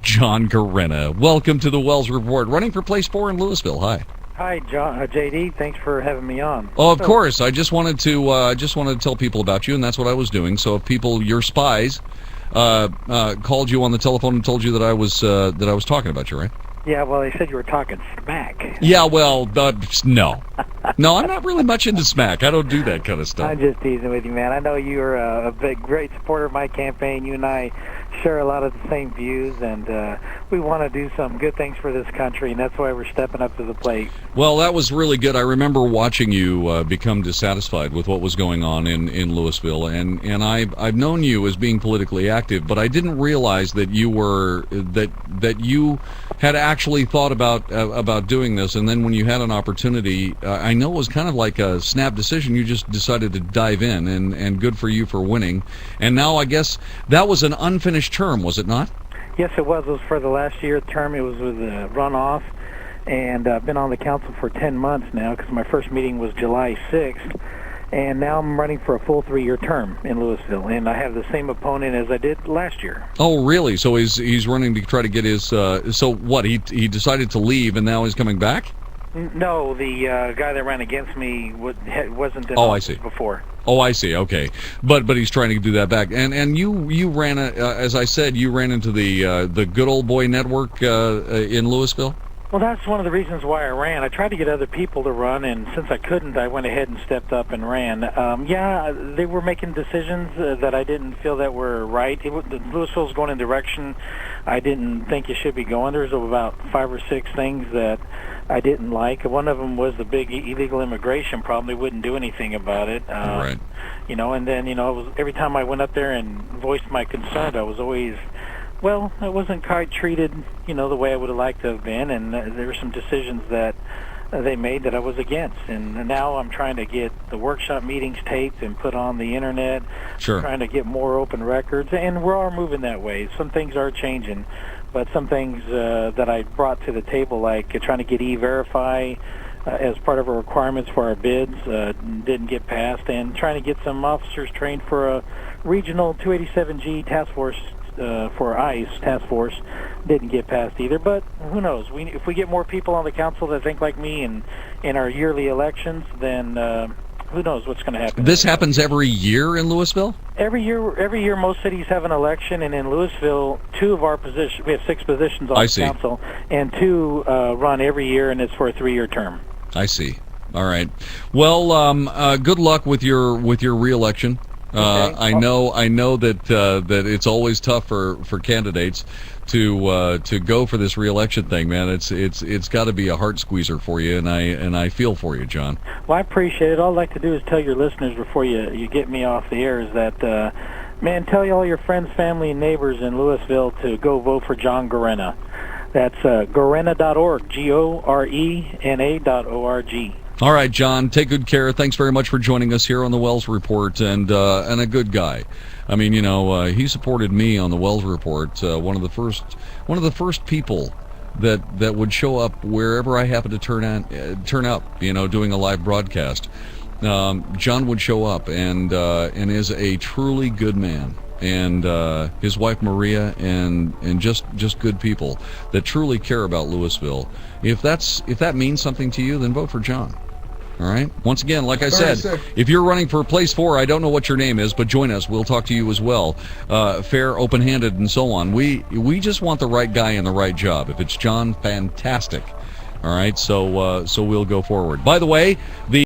John Gorena. Welcome to the Wells Report. Running for place 4 in Louisville. Hi. Hi, John, JD. Thanks for having me on. Oh, of course. I just wanted to tell people about you, and that's what I was doing. So if people, your spies, called you on the telephone and told you that I was talking about you, right? Yeah, well, they said you were talking smack. Yeah, well, no. No, I'm not really much into smack. I don't do that kind of stuff. I'm just teasing with you, man. I know you're a great supporter of my campaign. You and I share a lot of the same views, and we want to do some good things for this country, and that's why we're stepping up to the plate. Well, that was really good. I remember watching you become dissatisfied with what was going on in Louisville, and I've known you as being politically active, but I didn't realize that you were that you had actually thought about doing this, and then when you had an opportunity, I know it was kind of like a snap decision. You just decided to dive in, and good for you for winning. And now I guess that was an unfinished term, was it not? Yes, it was. It was for the last year term. It was with a runoff, and I've been on the council for 10 months now because my first meeting was July 6th, and now I'm running for a full 3-year term in Louisville, and I have the same opponent as I did last year. Oh, really? So he's running to try to get his. So what? He decided to leave, and now he's coming back? No, the guy that ran against me wasn't in office before. Oh, I see. Okay, but he's trying to do that back. And you ran as I said, you ran into the Good Old Boy Network in Louisville. Well, that's one of the reasons why I ran. I tried to get other people to run, and since I couldn't, I went ahead and stepped up and ran. Yeah, they were making decisions that I didn't feel that were right. Louisville's going in a direction I didn't think it should be going. There's about 5 or 6 things that I didn't like. One of them was the big illegal immigration problem. They wouldn't do anything about it. Right. You know, and then, every time I went up there and voiced my concern, I was always... Well, I wasn't quite treated, the way I would have liked to have been, and there were some decisions that they made that I was against. And now I'm trying to get the workshop meetings taped and put on the internet. Sure. Trying to get more open records, and we are moving that way. Some things are changing, but some things that I brought to the table, like trying to get E-Verify as part of our requirements for our bids, didn't get passed, and trying to get some officers trained for a regional 287G task force for ICE task force didn't get passed either. But who knows? If we get more people on the council that think like me in our yearly elections, then who knows what's going to happen. This happens every year in Louisville? Every year most cities have an election, and in Louisville, 2 of our positions, we have 6 positions on the council, and 2 run every year, and it's for a 3-year term. I see. All right. Well, good luck with your re-election. Okay. I know that it's always tough for candidates to go for this re-election thing, man. It's got to be a heart squeezer for you, and I feel for you, John. Well, I appreciate it. All I'd like to do is tell your listeners before you get me off the air is that, man, tell all your friends, family, and neighbors in Louisville to go vote for John Gorena. That's gorena.org, GORENA.org. All right, John, take good care. Thanks very much for joining us here on the Wells Report, and a good guy. I mean, he supported me on the Wells Report. One of the first people that would show up wherever I happen to turn up, doing a live broadcast. John would show up and is a truly good man. And his wife Maria, and just good people that truly care about Louisville. If that means something to you, then vote for John. All right. Once again, like I said, if you're running for place 4, I don't know what your name is, but join us. We'll talk to you as well. Fair, open-handed, and so on. We just want the right guy in the right job. If it's John, fantastic. All right. So we'll go forward. By the way, the